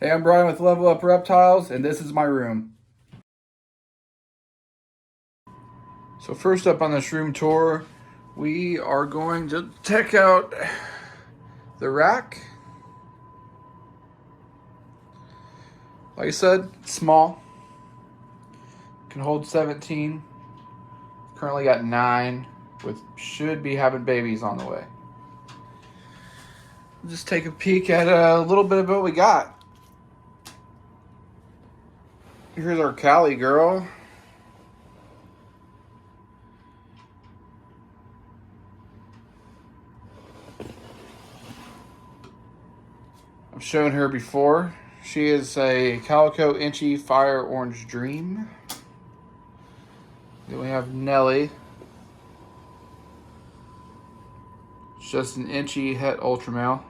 Hey, I'm Brian with Level Up Reptiles, and this is my room. So first up on this room tour, we are going to check out the rack. Like I said, it's small. Can hold 17. Currently got 9, with should be having babies on the way. Just take a peek at a little bit of what we got. Here's our Cali girl. I've shown her before. She is a Calico Inchy Fire Orange Dream. Then we have Nelly. It's just an Inchy Het Ultra Male.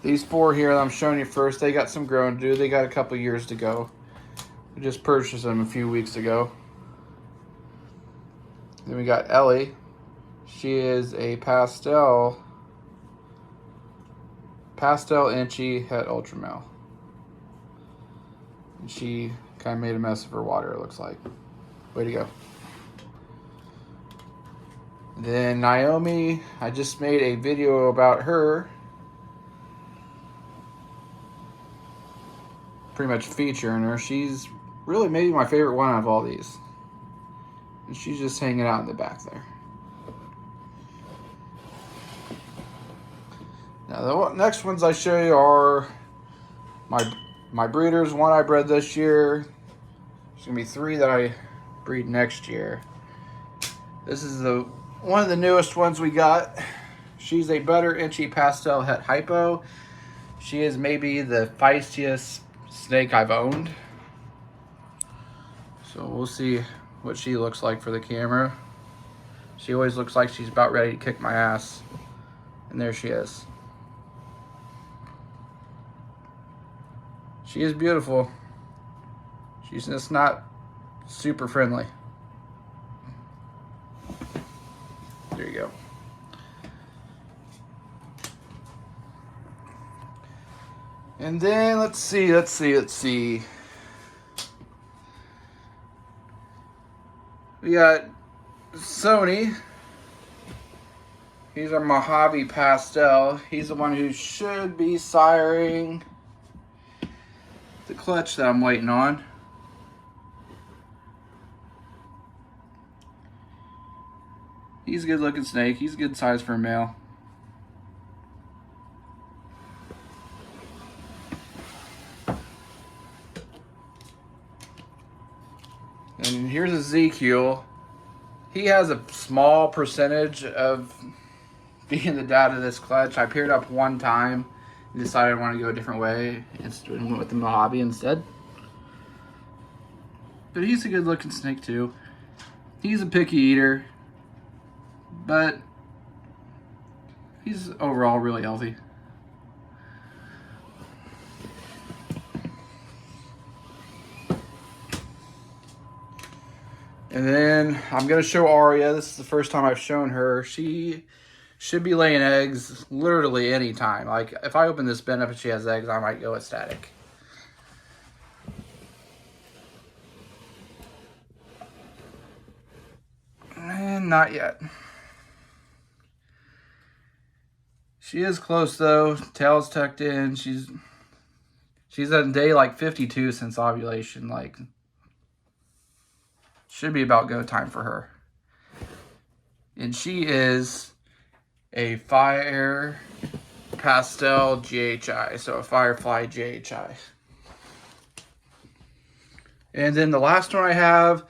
These 4 here that I'm showing you first, they got some growing to do. They got a couple years to go. We just purchased them a few weeks ago. Then we got Ellie. She is a pastel Inchy Het Ultra Male. And she kind of made a mess of her water, it looks like. Way to go. Then Naomi, I just made a video about her. Pretty much featuring her. She's really maybe my favorite one out of all these. And she's just hanging out in the back there. Now the next ones I show you are my breeders. One I bred this year. There's gonna be 3 that I breed next year. This is one of the newest ones we got. She's a Butter Inchy Pastel Het Hypo. She is maybe the feistiest snake I've owned. So we'll see what she looks like for the camera. She always looks like she's about ready to kick my ass. And there she is. She is beautiful. She's just not super friendly. There you go. And then let's see. We got Sony. He's our Mojave Pastel. He's the one who should be siring the clutch that I'm waiting on. He's a good looking snake. He's a good size for a male. And here's Ezekiel. He has a small percentage of being the dad of this clutch. I paired up one time and decided I want to go a different way and went with the Mojave instead. But he's a good looking snake too. He's a picky eater, but he's overall really healthy. And then I'm going to show Aria. This is the first time I've shown her. She should be laying eggs literally any time. Like, if I open this bin up and she has eggs, I might go ecstatic. And not yet. She is close, though. Tail's tucked in. She's on day, like, 52 since ovulation. Like, should be about go time for her. And she is a Fire Pastel GHI, so a Firefly GHI. And then the last one I have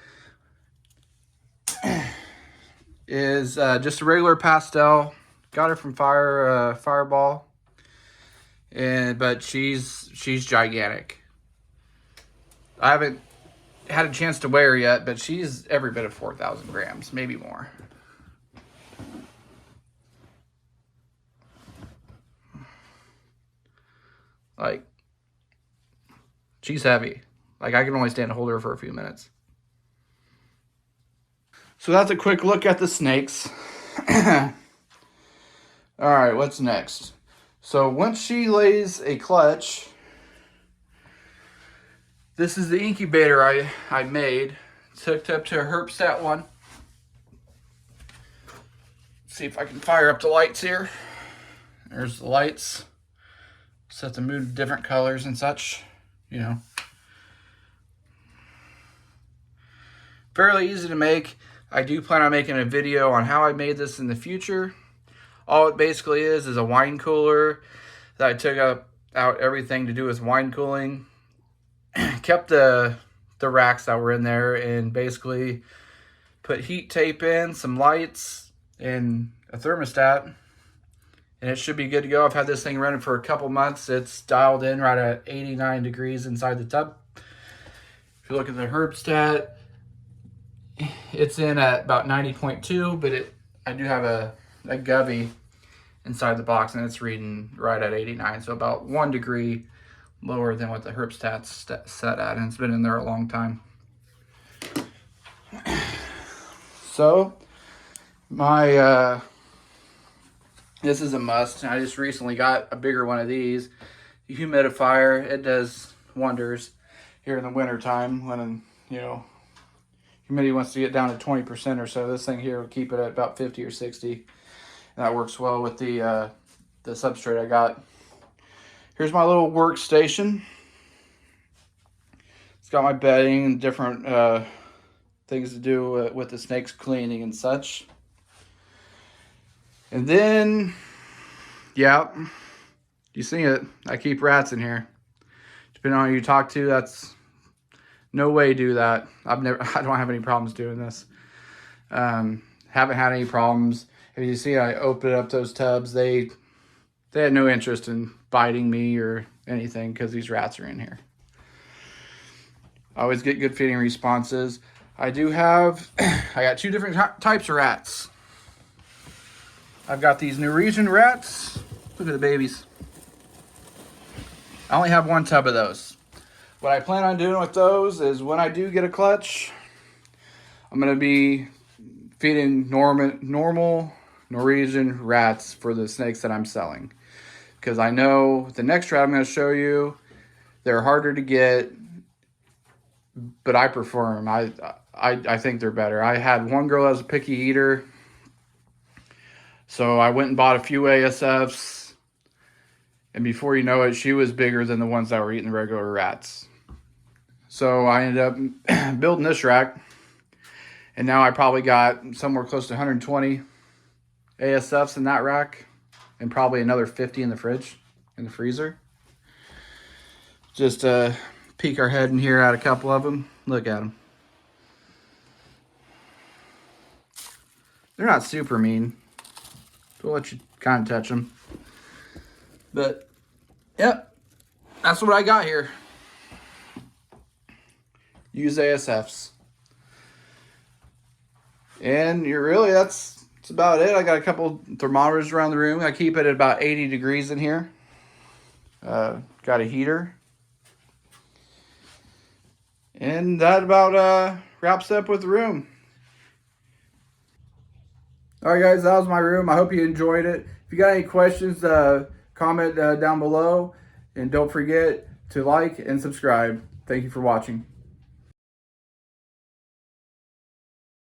is just a regular pastel. Got her from Fireball. But she's gigantic. I haven't had a chance to weigh her yet, but she's every bit of 4,000 grams, maybe more. Like, she's heavy. Like, I can only stand to hold her for a few minutes. So that's a quick look at the snakes. All right, what's next? So once she lays a clutch, this is the incubator I made. It's hooked up to a Herpstat one. See if I can fire up the lights here. There's the lights. Set the mood to different colors and such, you know. Fairly easy to make. I do plan on making a video on how I made this in the future. All it basically is a wine cooler that I took out everything to do with wine cooling. Kept the racks that were in there and basically put heat tape in, some lights, and a thermostat. And it should be good to go. I've had this thing running for a couple months. It's dialed in right at 89 degrees inside the tub. If you look at the Herpstat, it's in at about 90.2, but I do have a Govy inside the box, and it's reading right at 89, so about 1 degree lower than what the Herpstat's set at, and it's been in there a long time. So my this is a must. I just recently got a bigger one of these. The humidifier, it does wonders here in the winter time when, you know, humidity wants to get down to 20% or so. This thing here will keep it at about 50 or 60. And that works well with the substrate I got. Here's my little workstation. It's got my bedding and different things to do with the snakes cleaning and such. And then, yeah, you see it. I keep rats in here. Depending on who you talk to, that's no way do that. I don't have any problems doing this. Haven't had any problems. If you see, I opened up those tubs. They had no interest in biting me or anything because these rats are in here. I always get good feeding responses. I got 2 different types of rats. I've got these Norwegian rats. Look at the babies. I only have 1 tub of those. What I plan on doing with those is when I do get a clutch, I'm going to be feeding normal Norwegian rats for the snakes that I'm selling. Because I know the next rat I'm going to show you, they're harder to get, but I prefer them. I think they're better. I had one girl that was a picky eater, so I went and bought a few ASFs, and before you know it, she was bigger than the ones that were eating the regular rats. So I ended up building this rack, and now I probably got somewhere close to 120 ASFs in that rack, and probably another 50 in the fridge, in the freezer. Just peek our head in here at a couple of them. Look at them. They're not super mean. We'll let you kind of touch them. But, yep, that's what I got here. Use ASFs. And that's about it. I got a couple thermometers around the room. I keep it at about 80 degrees in here. Got a heater. And that about wraps up with the room. All right, guys, that was my room. I hope you enjoyed it. If you got any questions, comment down below. And don't forget to like and subscribe. Thank you for watching.